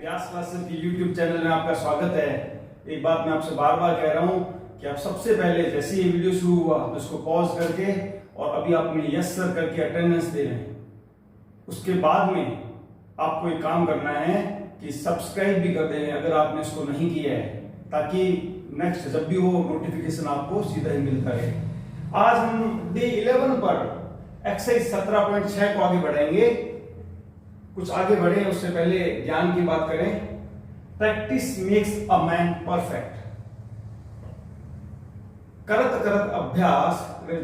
व्यास classes की YouTube channel में आपका स्वागत है। एक बात मैं आपसे बार बार कह रहा हूं कि आप सबसे पहले जैसे ये वीडियो शुरू हुआ तो इसको पॉज करके और अभी आप में यस सर करके अटेंडेंस दे रहे हैं। उसके बाद में आपको एक काम करना है कि सब्सक्राइब भी कर दें अगर आपने इसको नहीं किया है, ताकि नेक्स्ट जब भी हो नोटिफिकेशन आपको सीधा ही मिलता रहे। आज हम डे 11 पर एक्सरसाइज 17.6 को आगे बढ़ाएंगे। कुछ आगे बढ़े उससे पहले ज्ञान की बात करें। Practice makes a man perfect. करत करत अभ्यास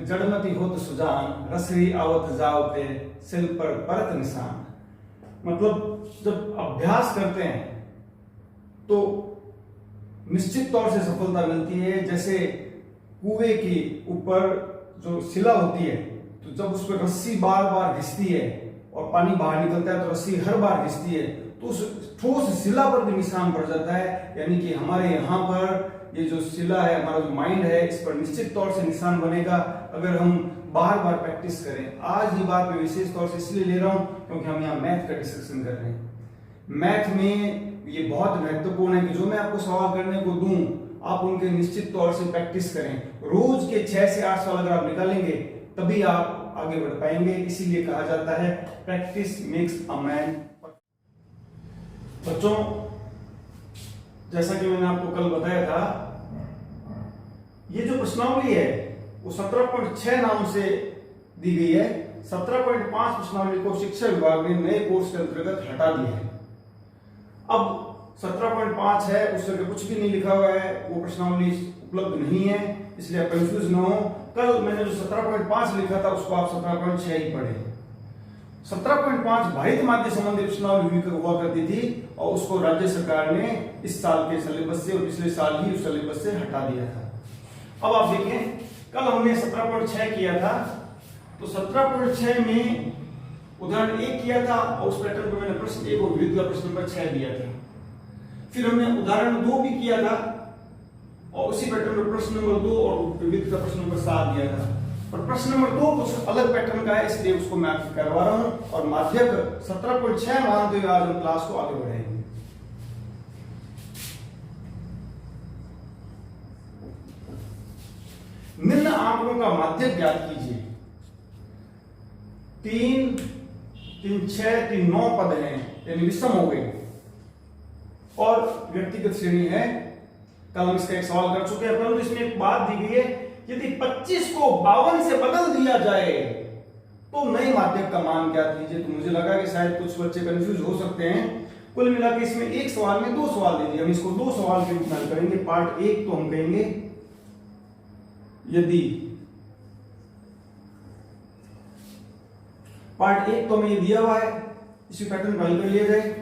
जड़मति होत सुजान, रसरी आवत जावते सिल पर परत निशान। मतलब जब अभ्यास करते हैं तो निश्चित तौर से सफलता मिलती है। जैसे कुएं के ऊपर जो शिला होती है, तो जब उस पर रस्सी बार बार घिसती है और पानी बाहर निकलता है तो रस्सी हर बार घिसती है, तो उस ठोस शिला पर भी निशान पड़ जाता है। यानी कि हमारे यहाँ पर ये जो शिला है, हमारा जो माइंड है, इस पर निश्चित तौर से निशान बनेगा अगर हम बार बार प्रैक्टिस करें। आज ये बात मैं विशेष तौर से इसलिए ले रहा हूँ क्योंकि हम यहाँ मैथ का डिस्कशन कर रहे हैं। मैथ में ये बहुत महत्वपूर्ण है कि जो मैं आपको सवाल करने को दूं, आप उनके निश्चित तौर से प्रैक्टिस करें। रोज के 6 से 8 सवाल अगर आप निकालेंगे तभी आप आगे बढ़ पाएंगे। इसीलिए कहा जाता है प्रैक्टिस मेक्स अ मैन। बच्चों, जैसा कि मैंने आपको कल बताया था, ये जो प्रश्नावली है वो 17.6 नाम से दी गई है। 17.5 प्रश्नावली को शिक्षा विभाग ने नए कोर्स के अंतर्गत हटा दिया है। अब 17.5 है, उस तरह कुछ भी नहीं लिखा हुआ है, वो प्रश्नावली उपलब्ध नहीं है, इसलिए आप कंफ्यूज ना हो। कल मैंने जो 17.5 लिखा था उसको आप 17.6 ही पढ़े। 17.5 भारित माध्य संबंधी प्रश्नावली हुआ करती थी और उसको राज्य सरकार ने इस साल के सिलेबस से और पिछले साल ही उस सिलेबस से हटा दिया था। अब आप देखें, कल हमने 17.6 किया था, तो 17.6 में उदाहरण 1 किया था और उस पैटर्न को मैंने प्रश्न 1 और विविध का प्रश्न नंबर 6 दिया था। फिर हमने उदाहरण 2 भी किया था और उसी पैटर्न में प्रश्न नंबर 2 और विविध का प्रश्न नंबर 7 दिया था। और प्रश्न नंबर 2 कुछ अलग पैटर्न का है, इसलिए उसको मैं आपको करवा रहा हूं और माध्यक 17.6 मानते हुए आज हम क्लास को आगे बढ़ाएंगे। निम्न आंकड़ों का माध्यक ज्ञात कीजिए। 3, 3, 6, 3, 9 पद हैं, यानी विषम हो गए और व्यक्तिगत श्रेणी है। कल हम इसका एक सवाल कर चुके हैं, परंतु इसमें एक बात दी गई है, यदि 25 को 52 से बदल दिया जाए तो नए माध्यक का मान क्या कीजिए। तो मुझे लगा कि शायद कुछ बच्चे कंफ्यूज हो सकते हैं। कुल मिला के इसमें एक सवाल में 2 सवाल दे दिए, हम इसको 2 सवाल के रूप में करेंगे। पार्ट 1 तो हम कहेंगे यदि, पार्ट 1 तो हमें ये दिया हुआ है, इसी पैटर्न को हल कर लिया जाए।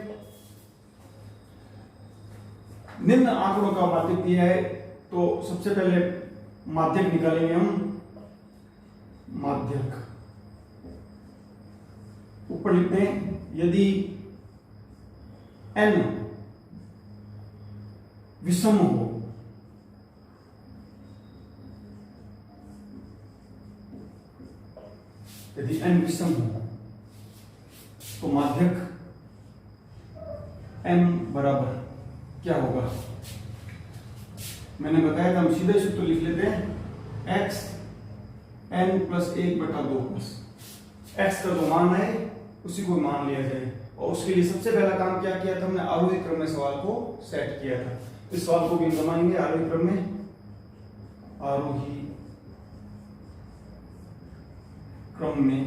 निम्न आंकड़ों का माध्यक दिया है, तो सबसे पहले माध्यक निकालेंगे हम। माध्यक ऊपर लिखते हैं, यदि n विषम हो यदि n विषम हो तो माध्यक m बराबर क्या होगा। मैंने बताया था, हम सीधे सूत्र लिख लेते हैं, x n + 1/2 प्लस x का जो मान है उसी को मान लिया जाए। और उसके लिए सबसे पहला काम क्या किया था, हमने आरोही क्रम में सवाल को सेट किया था। इस सवाल को भी हम बनाएंगे आरोही क्रम में। आरोही क्रम में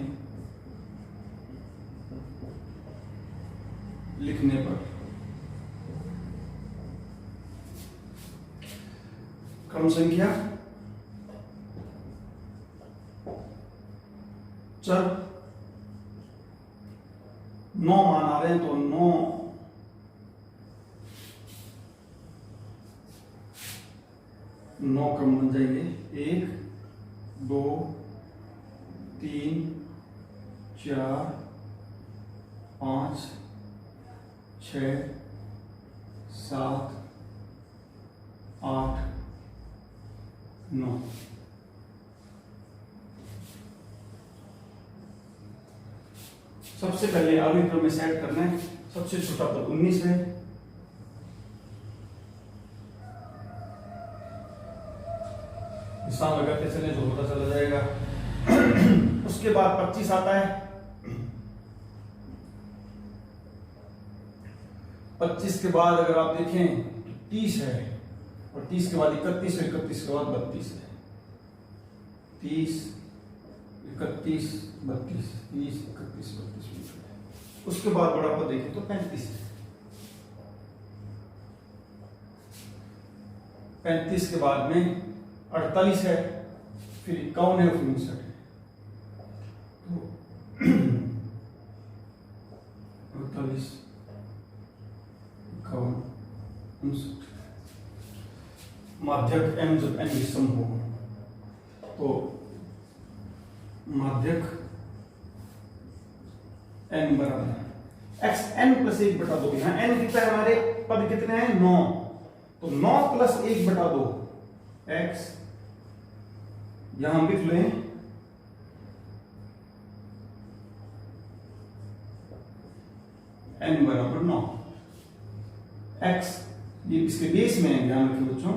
लिखने पर क्रम संख्या चर 9 मान आ रहे हैं, तो 9 क्रम बन जाएंगे। 1, 2, 3, 4, 5, 6, 7, 8, 9। सबसे पहले आरोही क्रम में सेट करना है। सबसे छोटा पद 19 है, निशान लगाते चले जो होता चला जाएगा। उसके बाद 25 आता है। 25 के बाद अगर आप देखें तो 30 है, और 30 के बाद 31 है, 31 के बाद 32 है। 30, 31, 32, 30, 31, 32। उसके बाद बड़ा पद देखें तो 35 है। 35 के बाद में 48 है, फिर 51 है, फिर 59 है। तो 48, 51, 59। माध्यक m जब n विषम हो तो माध्यक n बराबर x n प्लस 1/2। यहाँ n कितना है, हमारे पद कितने हैं 9, तो 9 प्लस 1/2 x, यहां हम लिख लें n बराबर 9। x ये इसके बेस में है, ध्यान रखिए बच्चों।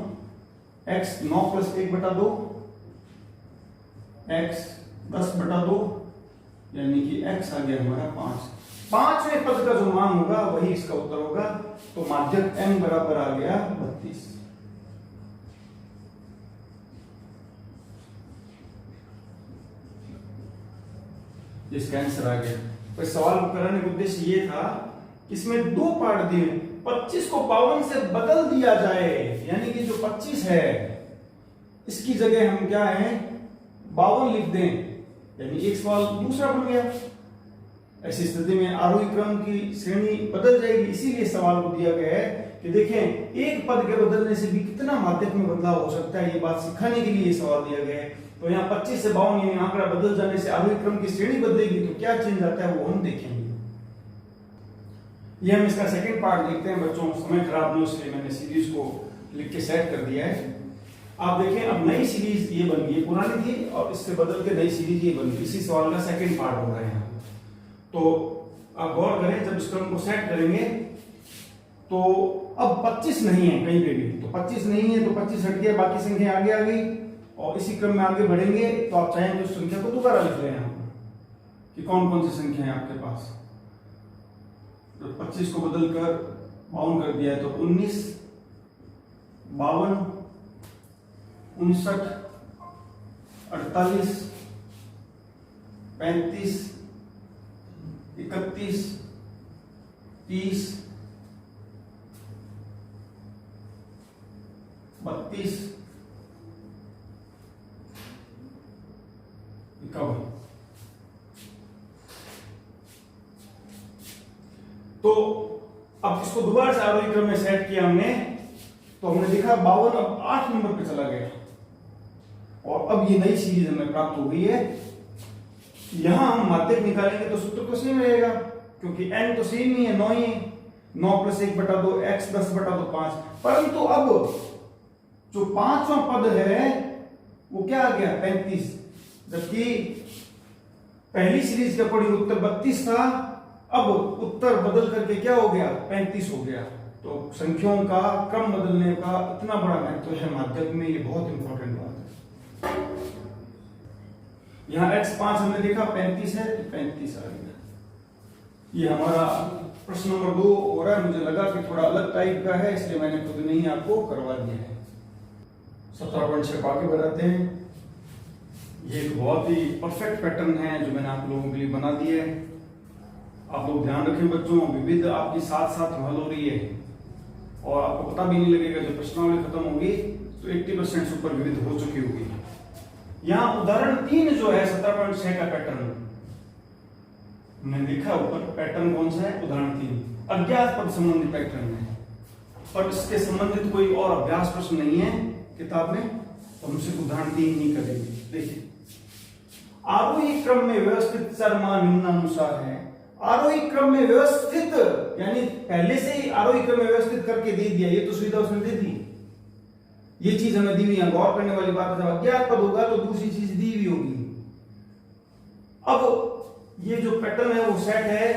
x 9 प्लस 1/2 x 10/2, यानी कि x आ गया हमारा 5। पांचवें पद का जो मान होगा वही इसका उत्तर होगा। तो माध्यक m बराबर आ गया 32। इसका आंसर आ गया। तो इस सवाल को कराने का उद्देश्य ये था, इसमें दो पार्ट दिए, 25 को 52 से बदल दिया जाए, यानी कि जो 25 है इसकी जगह हम क्या है 52 लिख दें, यानी एक सवाल दूसरा बन गया। ऐसी स्थिति में आरोही क्रम की श्रेणी बदल जाएगी। इसीलिए सवाल को दिया गया है कि देखें एक पद के बदलने से भी कितना माध्यक में बदलाव हो सकता है, ये बात सिखाने के लिए ये सवाल दिया गया है। तो यहाँ 25 से 52 यानी आंकड़ा बदल जाने से आरोही क्रम की श्रेणी बदलेगी, तो क्या चेंज आता है वो हम देखेंगे। ये हम इसका सेकंड पार्ट देखते हैं बच्चों। समय खराब नहीं इसलिए मैंने सीरीज को लिख के सेट कर दिया है। आप देखें अब नई सीरीज ये बन गई, पुरानी थी और इससे बदल के नई सीरीज ये बन गई। इसी सवाल का सेकंड पार्ट हो रहा है। तो आप गौर करें, जब इस क्रम को सेट करेंगे तो अब 25 नहीं है कहीं पे भी, तो 25 नहीं है तो 25 हट गया, बाकी संख्या आगे आ गई। और इसी क्रम में आगे बढ़ेंगे तो आप चाहेंगे उस संख्या को दोबारा लिख लें यहाँ कि कौन कौन सी संख्या है आपके पास। तो 25 को बदलकर 52 कर दिया है तो 19, 52, 59, 48, 35, 31, 30, 32, 51। तो अब इसको दोबारा से आरोही क्रम में सेट किया हमने, तो हमने देखा 52 अब 8 नंबर पे चला गया और अब ये नई सीरीज हमें प्राप्त हो गई है। यहां हम माध्यक निकालेंगे तो सूत्र तो सेम रहेगा क्योंकि n तो सेम ही है, 9 ही। 9 प्लस 1/2 x 10/2 5। परंतु अब जो पांचवा पद है वो क्या आ गया 35, जबकि पहली सीरीज के अकॉर्डिंग उत्तर 32 था। अब उत्तर बदल करके क्या हो गया 35 हो गया। तो संख्याओं का क्रम बदलने का इतना बड़ा महत्व है माध्यक में, ये बहुत इंपॉर्टेंट बात है। यहां x5 हमने देखा 35 है तो 35 आ गया। ये हमारा प्रश्न नंबर 2 हो रहा है। मुझे लगा कि थोड़ा अलग टाइप का है इसलिए मैंने खुद नहीं आपको करवा दिया है। 17.6 आगे बढ़ाते हैं। ये एक बहुत ही परफेक्ट पैटर्न है जो मैंने आप लोगों के लिए बना दिया है। आप लोग ध्यान रखें बच्चों, विविध आपकी साथ साथ हल हो रही है और आपको पता भी नहीं लगेगा। जब प्रश्नावली खत्म होगी तो 80% से ऊपर विविध हो चुकी होगी। यहाँ उदाहरण 3 जो है 17.6 का पैटर्न हमने देखा ऊपर। पैटर्न कौन सा है उदाहरण 3, अज्ञात पद संबंधी पैटर्न है और इसके संबंधित कोई और अभ्यास प्रश्न नहीं है किताब में, तो हम सिर्फ उदाहरण 3 ही करेंगे। देखिए आरोही क्रम में व्यवस्थित चर मान निम्नानुसार है। आरोही क्रम में व्यवस्थित यानी पहले से ही आरोही क्रम में व्यवस्थित करके दे दिया, ये तो सुविधा उसने दे दी। ये चीज हमें दी हुई है, गौर करने वाली बात है। जब अज्ञात पद होगा तो दूसरी चीज दी हुई होगी। अब ये जो पैटर्न है वो सेट है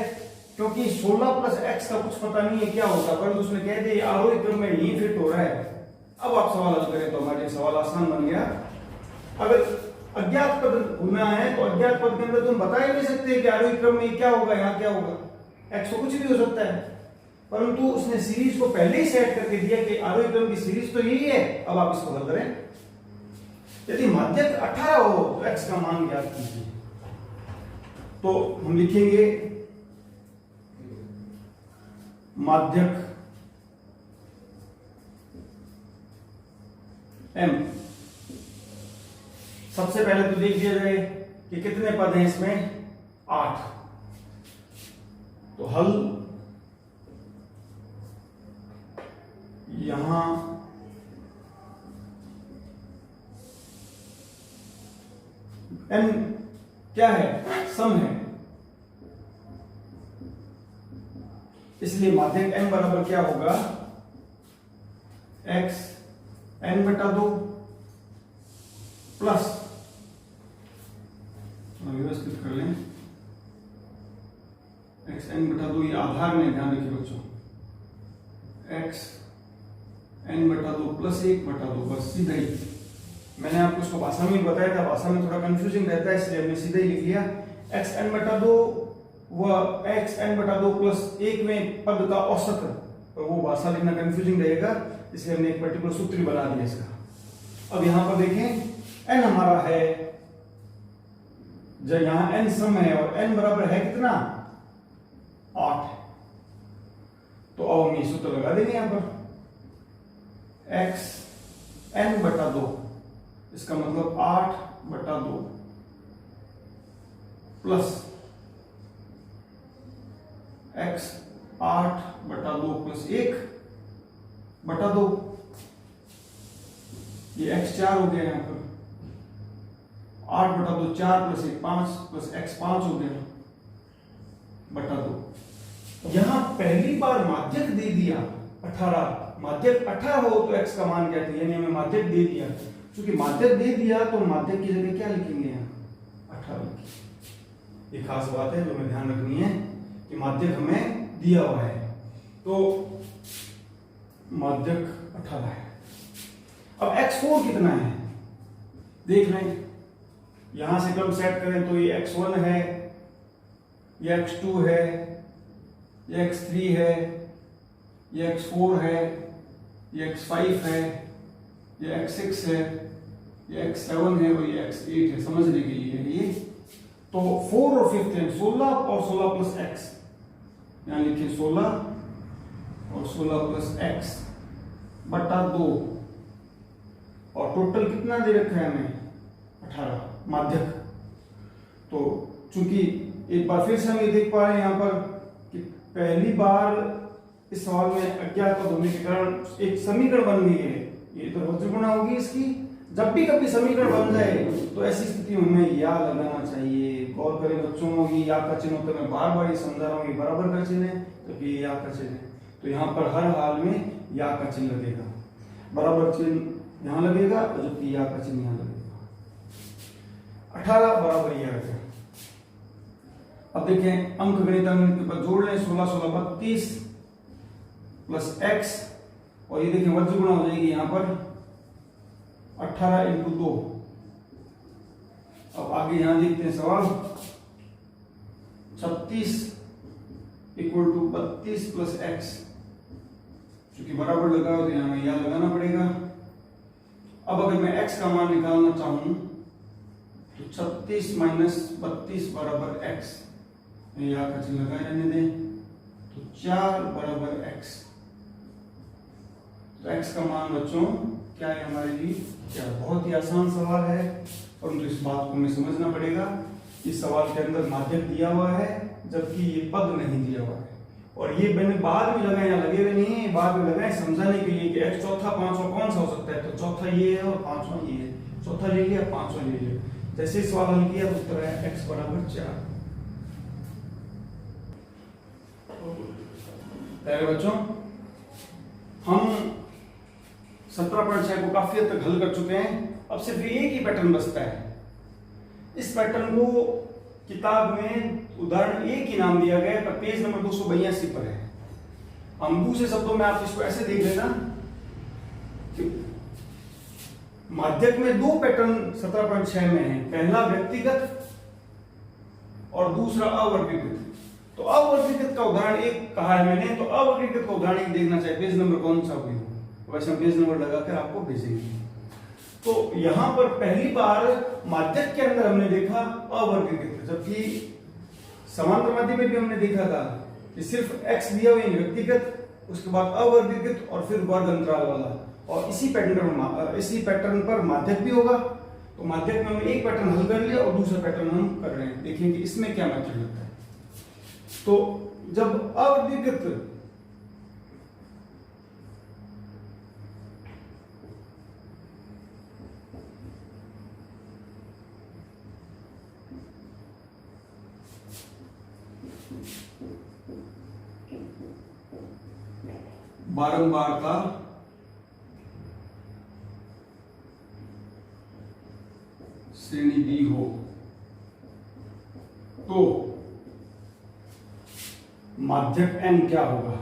क्योंकि 16 प्लस x का कुछ पता नहीं है क्या होगा, परंतु उसने कह दिया आरोही क्रम में यही फिट हो रहा है। अब आप सवाल हल करें तो हमारे सवाल आसान बन गया। अगर अज्ञात पद होना है तो अज्ञात पद के अंदर तुम बता ही नहीं सकते कि आरोही क्रम में क्या होगा, यहाँ क्या होगा। x तो कुछ भी हो सकता है, परंतु उसने सीरीज को पहले ही सेट करके दिया कि आरोही क्रम की सीरीज तो यही है। अब आप इसको हल करें। यदि माध्यक 18 हो तो x का मान ज्ञात कीजिए। तो हम लिखेंगे माध्यक m। सबसे पहले तो देख लिया जाए कि कितने पद हैं इसमें, 8। तो हल यहां n क्या है, सम है, इसलिए माध्यक n बराबर क्या होगा, x n बटा 2 प्लस, व्यवस्थित कर लें, x n बटा 2, ये आधार में ध्यान रखिए बच्चों, x n बटा 2 प्लस 1 बटा 2, बस सीधा ही। मैंने आपको उसको भाषा में बताया था, भाषा में थोड़ा कंफ्यूजिंग रहता है, इसलिए हमने सीधा ही लिख लिया। x n बटा 2 व x n बटा 2 प्लस 1 में पद का औसत, तो वो भाषा लिखना कंफ्यूजिंग रहेगा, इसलिए हमने एक पर्टिकुलर सूत्र बना दिया इसका। अब यहां पर देखें n हमारा है, जब यहां n सम है और n बराबर है कितना, 8, तो अब हम ये सूत्र लगा देंगे यहां पर, x n बटा 2, इसका मतलब 8 बटा 2 प्लस x 8 बटा 2 प्लस 1 बटा 2, ये x 4 हो गया यहां पर, 8 बटा 2 4 प्लस 1 5 प्लस x 5 हो गया बटा 2। यहां पहली बार माध्यक दे दिया 18, माध्यक 18 हो तो x का मान क्या था, यानी हमें माध्यक दे दिया, क्योंकि माध्यक दे दिया तो माध्यक की जगह क्या लिखेंगे, यहाँ 18 लिखेंगे। ये खास बात है जो हमें ध्यान रखनी है कि माध्यक हमें दिया हुआ है, तो माध्यक 18 है। अब x4 कितना है देख लें, यहां से क्रम सेट करें तो ये x1 है, ये x2 है, ये x3 है, ये x4 है, ये x5 है, ये x6 है, ये x7 है और ये x8 है, समझने के लिए ये। तो 4 और 5 है, 16 और 16 प्लस x, यहां लिखिए 16 और 16 प्लस x बटा 2, और टोटल कितना दे रखा है हमें, 18 माध्यक। तो चूंकि एक बार फिर से हम ये देख पा रहे हैं यहाँ पर कि पहली बार इस सवाल में अज्ञात पद होने के कारण एक समीकरण बन गई है, ये तो वज्रगुणा होगी इसकी। जब भी कभी समीकरण बन जाए तो ऐसी स्थिति में हमें या लगाना चाहिए। गौर करें बच्चों, ये या का चिन्ह होता है, मैं बार बार ये समझा रहा हूँ, ये बराबर का चिन्ह है तो ये या का चिन्ह है, तो यहाँ पर हर हाल में या का चिन्ह लगेगा, बराबर चिन्ह यहाँ लगेगा जबकि या का चिन्ह यहाँ लगेगा। 18 बराबर ये आ गया। अब देखें अंक गणित के ऊपर जोड़ लें, 16 16 32 प्लस x, और ये देखें वज्र गुणा हो जाएगी यहां पर 18 इंटू 2। अब आगे यहां देखते हैं सवाल, 36 इक्वल टू 32 प्लस x, क्योंकि बराबर लगा हो तो यहां हमें यह लगाना पड़ेगा। अब अगर मैं x का मान निकालना चाहूं तो 36 माइनस 32 बराबर x, यहां का चिन्ह लगा रहने दें, तो 4 बराबर x। तो x का मान बच्चों क्या है हमारे लिए, क्या बहुत ही आसान सवाल है, परंतु इस बात को हमें समझना पड़ेगा। इस सवाल के अंदर माध्यक दिया हुआ है जबकि ये पद नहीं दिया हुआ है, और ये मैंने बाद में लगाए, यहाँ लगे हुए नहीं है, बाद में लगाए समझाने के लिए कि x चौथा पांचवा कौन सा हो सकता है, तो चौथा ये है और पांचवा ये है, चौथा ले लिया पांचवा ले लिया। जैसे सवाल हल किया तो उत्तर है x बराबर 4। बच्चों हम 17.6 को काफी हद तक हल कर चुके हैं। अब सिर्फ एक ही पैटर्न बचता है। इस पैटर्न को किताब में उदाहरण एक ही नाम दिया गया है, पर पेज नंबर 282 पर है। हम दूसरे शब्दों में आप इसको ऐसे देख लेना कि माध्यक में दो पैटर्न 17.6 में है, पहला व्यक्तिगत और दूसरा अवर्गीकृत। तो अवर्गीकृत का उदाहरण एक कहा है मैंने, तो अवर्गीकृत का उदाहरण एक देखना चाहिए, पेज नंबर कौन सा हुई हो, वैसे हम पेज नंबर लगाकर आपको भेजेंगे। तो यहां पर पहली बार माध्यक के अंदर हमने देखा अवर्गीकृत, जबकि समांतर माध्य में भी हमने देखा था कि सिर्फ x दिया हुआ व्यक्तिगत, उसके बाद अवर्गीकृत और फिर वर्ग अंतराल वाला, और इसी पैटर्न पर माध्यक भी होगा। तो माध्यक में हमने एक पैटर्न हल कर लिया और दूसरा पैटर्न हम कर रहे हैं, देखेंगे इसमें क्या मेथड लगता है। तो जब अवर्गीकृत बारंबारता श्रेणी बी हो तो माध्यक m क्या होगा?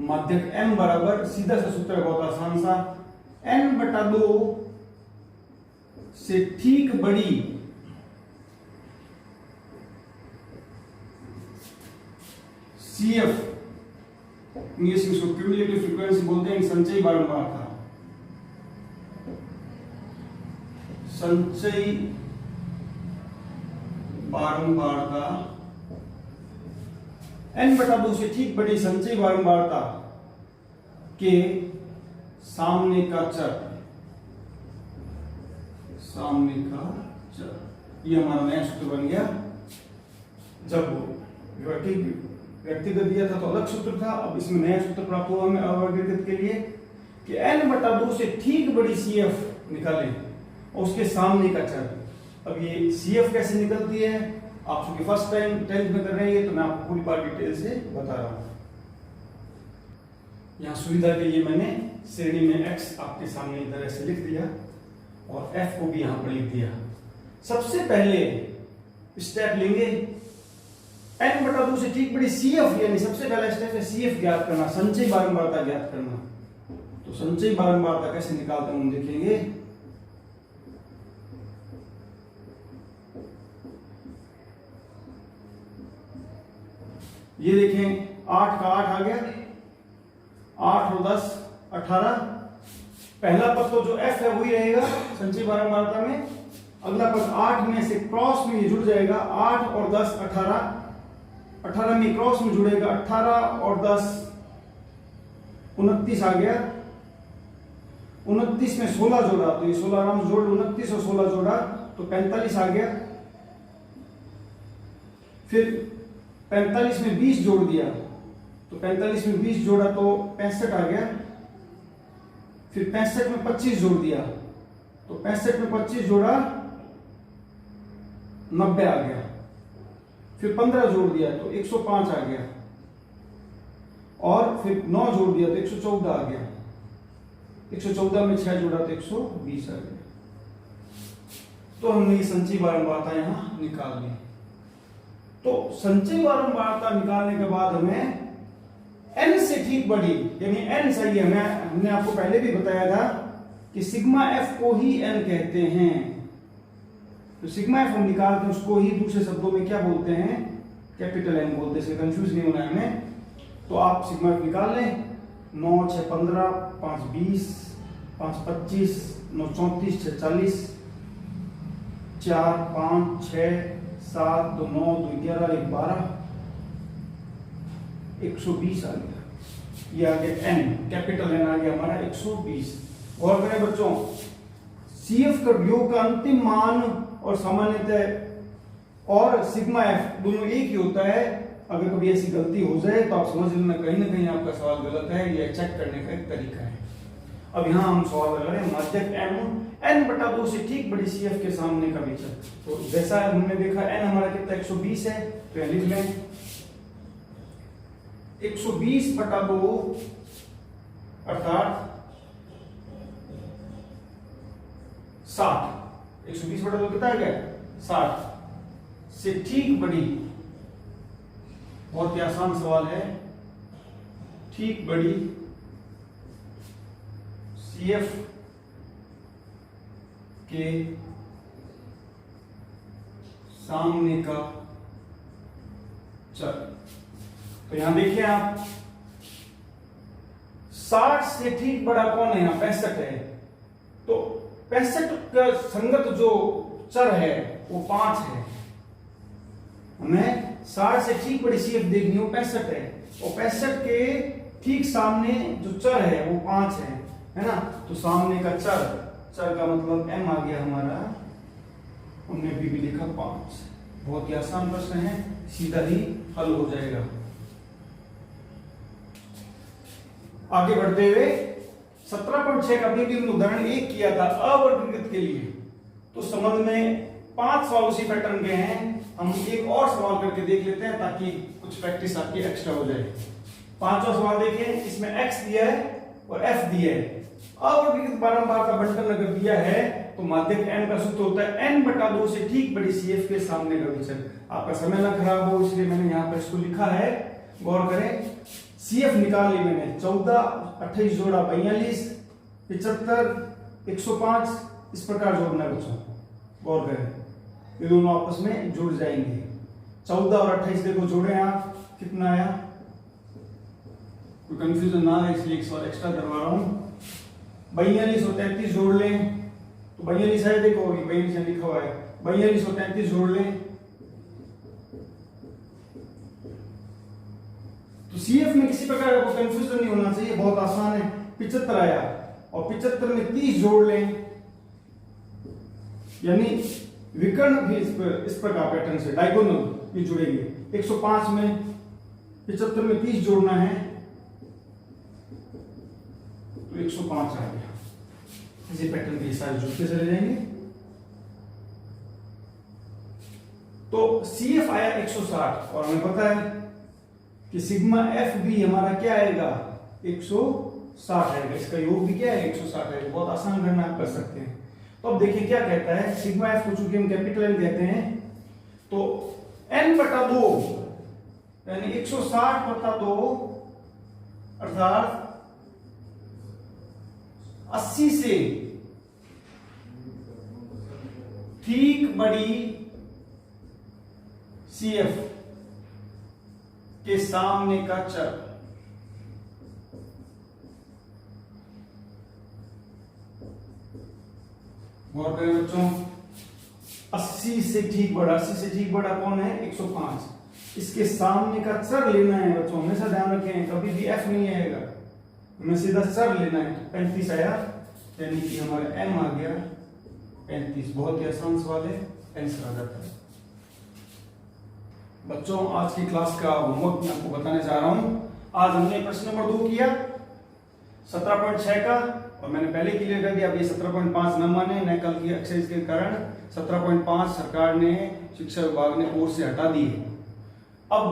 माध्यक m बराबर, सीधा सा सूत्र है, बहुत आसान सा, n/2 से ठीक बड़ी CF, इंग्लिश में इसको क्यूमुलेटिव फ्रीक्वेंसी बोलते हैं, संचयी बारंबारता, संचयी बारंबारता n/2 से ठीक बड़ी संचयी बारंबारता के सामने का चर, ये हमारा नया सूत्र बन गया। जब व्यक्तिगत दिया था तो अलग सूत्र था, अब इसमें नया सूत्र प्राप्त हुआ हमें अवर्गीकृत के लिए कि n/2 से ठीक बड़ी CF निकालें और उसके सामने का चर। अब ये CF कैसे निकलती है, आप चूंकि फर्स्ट टाइम 10th में कर रहे हैं तो मैं आपको पूरी बात डिटेल से बता रहा हूं। यहां सुविधा के लिए मैंने श्रेणी में x आपके सामने इधर ऐसे लिख दिया और f को भी यहां पर लिख दिया। सबसे पहले स्टेप लेंगे n/2 से ठीक बड़ी CF, यानी सबसे पहला स्टेप है CF ज्ञात करना, संचयी बारंबारता ज्ञात करना। तो संचयी बारंबारता कैसे निकालते हैं हम देखेंगे। ये देखें 8 का 8 आ गया, 8 और 10 18। पहला पद तो जो f है वही रहेगा संचयी बारंबारता में। अगला पद 8 में से क्रॉस में ये जुड़ जाएगा, 8 और 10 18, 18 में क्रॉस में जुड़ेगा, 18 और 10 29 आ गया, 29 में 16 जोड़ा तो ये 16 आराम जोड़, 29 और 16 जोड़ा तो 45 आ गया। फिर 45 में 20 जोड़ दिया तो 45 में 20 जोड़ा तो 65 आ गया। फिर 65 में 25 जोड़ दिया तो 65 में 25 जोड़ा 90 आ गया। फिर 15 जोड़ दिया तो 105 आ गया और फिर 9 जोड़ दिया तो 114 आ गया। 114 में 6 जोड़ा तो 120 आ गया। तो हमने ये संचयी बारंबारता यहां निकाल ली। तो संचयी बारंबारता निकालने के बाद हमें n से ठीक बड़ी, यानी n सही है, हमने आपको पहले भी बताया था कि सिग्मा f को ही n कहते हैं। तो सिग्मा f हम निकालते हैं, उसको ही दूसरे शब्दों में क्या बोलते हैं, कैपिटल N बोलते हैं, इससे कंफ्यूज नहीं होना है हमें। तो आप सिग्मा f निकाल लें, 9 6 15 5 20 5 25 9 34 6 40 4 5 6 7 2 9 2 11 1 12 120 आ गया। ये आ गया n, कैपिटल N आ गया हमारा 120। गौर करें बच्चों, CF का योग का अंतिम मान और सामान्यतः और सिग्मा f दोनों एक ही होता है। अगर कभी ऐसी गलती हो जाए तो आप समझ लेना कहीं ना कहीं आपका सवाल गलत है, यह चेक करने का एक तरीका है। अब यहाँ हम सवाल लगा रहे हैं माध्यक m n/2 से ठीक बड़ी CF के सामने का विचलन। तो जैसा हमने देखा n हमारा कितना 120 है, तो लिख लें 120/2 अर्थात 60। 120/2 कितना आ गया 60 से ठीक बड़ी, बहुत ही आसान सवाल है, ठीक बड़ी CF के सामने का चर। तो यहां देखिए आप 60 से ठीक बड़ा कौन है? यहां 65 है। तो 65 का संगत जो चर है वो 5 है। हमें 60 से ठीक बड़ी CF देखनी हो 65 है, और 65 के ठीक सामने जो चर है वो 5 है ना। तो सामने का चर का मतलब m आ गया हमारा, हमने भी लिखा 5। बहुत ही आसान प्रश्न है, सीधा ही हल हो जाएगा। आगे बढ़ते हुए 17.6 का भी उदाहरण 1 किया था अवर्गीकृत के लिए। तो संबंध में 5 सवाल उसी पैटर्न के हैं। हम एक और सवाल करके देख लेते हैं ताकि कुछ प्रैक्टिस आपकी एक्स्ट्रा हो जाए। 5वां सवाल देखें, इसमें x दिया है और f दिया है। अवर्गीकृत बारंबार का बंटन अगर दिया है तो माध्यक n का सूत्र होता है n/2 से ठीक बड़ी CF के सामने का विचर। आपका समय ना खराब हो इसलिए मैंने यहाँ पर इसको लिखा है, गौर करें। CF निकाल ली मैंने, 14, 28 जोड़ा 42, 75, 105, इस प्रकार जोड़ना है बच्चों, गौर करें। ये दोनों आपस में जुड़ जाएंगे। 14 और 28 देखो जोड़े आप, कितना आया? कोई कंफ्यूजन ना है इसलिए एक सवाल एक्स्ट्रा करवा रहा हूं। 42 और 33 जोड़ लें तो 42 है, देखो 42 लिखा हुआ है। 42 और 33 जोड़ लें तो CF में किसी प्रकार का कंफ्यूजन नहीं होना चाहिए, बहुत आसान है। 75 आया और 75 में 30 जोड़ लें, यानी विकर्ण भी इस प्रकार पैटर्न से डायगोनल भी जुड़ेंगे। 105 में 75 में 30 जोड़ना है तो 105 आ गया। इसी पैटर्न के सारे जुड़ते चले जाएंगे। तो CF आया 160 और हमें पता है कि सिग्मा FB हमारा क्या आएगा? 160 आएगा। इसका योग भी क्या है? 160 आएगा। बहुत आसान गणना आप कर सकते हैं। तो अब देखिए क्या कहता है, सिग्मा F को चूंकि हम कैपिटल N कहते हैं तो n/2 यानी 160/2 अर्थात 80 से ठीक बड़ी CF के सामने का चर। गौर करें बच्चों, 80 से ठीक बड़ा, 80 से ठीक बड़ा कौन है? 105। इसके सामने का चर लेना है बच्चों, हमेशा ध्यान रखें, कभी भी F नहीं आएगा, हमें सीधा चर लेना है। 35 आया यानी कि हमारा m आ गया 35। बहुत ही आसान सवाल है, आंसर आ जाता है। बच्चों आज की क्लास का होमवर्क मैं आपको बताने जा रहा हूं। आज हमने प्रश्न नंबर 2 किया 17.6 का, और मैंने पहले क्लियर कर दिया। अब ये 17.5 न माने, न कल की एक्सरसाइज के कारण 17.5 सरकार ने, शिक्षा विभाग ने कोर्स से हटा दिए। अब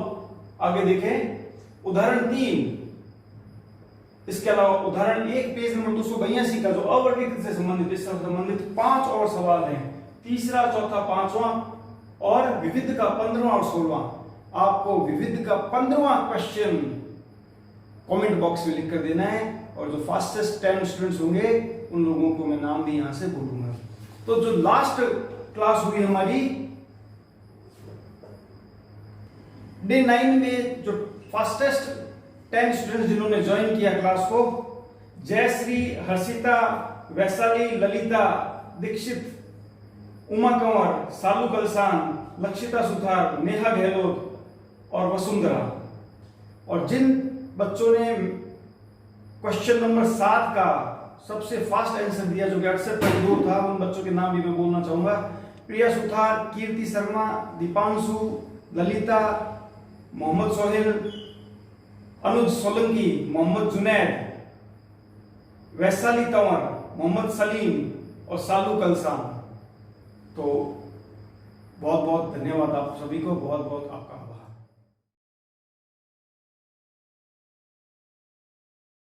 आगे देखें उदाहरण 3। इसके अलावा उदाहरण 1 पेज नंबर 282 का जो अवर्गीकृत से संबंधित, इससे संबंधित 5 और सवाल हैं। तीसरा, चौथा, 5वां और विविध का 15वां और 16वां। आपको विविध का 15वां क्वेश्चन कमेंट बॉक्स में लिख कर देना है, और जो फास्टेस्ट 10 स्टूडेंट्स होंगे उन लोगों को मैं नाम भी यहां से बोलूंगा। तो जो लास्ट क्लास हुई हमारी डे 9 में, जो फास्टेस्ट 10 स्टूडेंट्स जिन्होंने ज्वाइन किया क्लास को, जयश्री, हर्षिता, वैशाली, ललिता, दीक्षित, उमा कंवर, सालू कलसान, लक्षिता सुथार, नेहा गहलोत और वसुंधरा। और जिन बच्चों ने क्वेश्चन नंबर 7 का सबसे फास्ट आंसर दिया, जो कि 68.2 था, उन बच्चों के नाम भी मैं बोलना चाहूंगा। प्रिया सुथार, कीर्ति शर्मा, दीपांशु, ललिता, मोहम्मद सोहेल, अनुज सोलंकी, मोहम्मद जुनैद, वैशाली तंवर, मोहम्मद सलीम और सालू कलसान। तो बहुत बहुत धन्यवाद आप सभी को, बहुत बहुत आपका